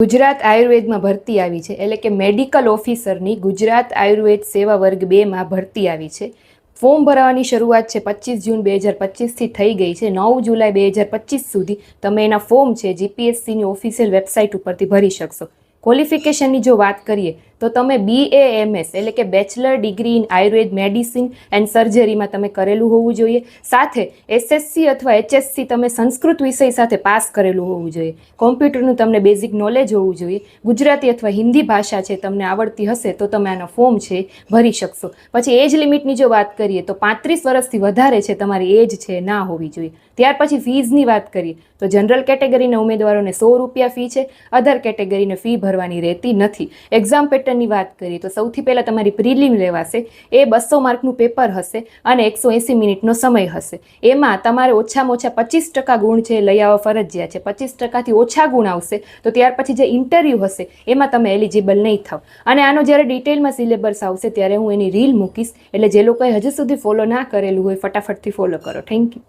ગુજરાત આયુર્વેદમાં ભરતી આવી છે, એટલે કે મેડિકલ ઓફિસરની ગુજરાત આયુર્વેદ સેવા વર્ગ 2માં ભરતી આવી છે. ફોર્મ ભરવાની શરૂઆત છે 25 જૂન 2025થી થઈ ગઈ છે. 9 જુલાઈ 2025 સુધી તમે એના ફોર્મ છે જીપીએસસીની ઓફિશિયલ વેબસાઇટ ઉપરથી ભરી શકશો. ક્વોલિફિકેશનની જો વાત કરીએ તો તમે BAMS એટલે કે bachelor degree in Ayurveda medicine and સર્જરીમાં તમે કરેલું હોવું જોઈએ. સાથે SSC અથવા HSC તમે સંસ્કૃત વિષય સાથે પાસ કરેલું હોવું જોઈએ. કોમ્પ્યુટરનું તમને બેઝિક નોલેજ હોવું જોઈએ. ગુજરાતી અથવા હિન્દી ભાષા છે તમને આવડતી હશે તો તમે આનો ફોર્મ છે ભરી શકશો. પછી એજ લિમિટની જો વાત કરીએ તો 35 વર્ષથી વધારે છે તમારી એજ છે ના હોવી જોઈએ. ત્યાર પછી ફીઝની વાત કરીએ તો જનરલ કેટેગરીના ઉમેદવારોને 100 રૂપિયા ફી છે. અધર કેટેગરીને ફી ભરવાની રહેતી નથી. એક્ઝામ પેટર્નની વાત કરીએ તો સૌથી પહેલાં તમારી પ્રિલિમ લેવાશે. એ 200 માર્કનું પેપર હશે અને 180 મિનિટનો સમય હશે. એમાં તમારે ઓછામાં ઓછા 25% ગુણ છે લઈ આવવા ફરજિયાત છે. 25%થી ઓછા ગુણ આવશે તો ત્યાર પછી જે ઇન્ટરવ્યૂ હશે એમાં તમે એલિજિબલ નહીં થાવ. અને આનો જ્યારે ડિટેલમાં સિલેબસ આવશે ત્યારે હું એની રીલ મૂકીશ, એટલે જે લોકોએ હજુ સુધી ફોલો ના કરેલું હોય ફટાફટથી ફોલો કરો. Thank you.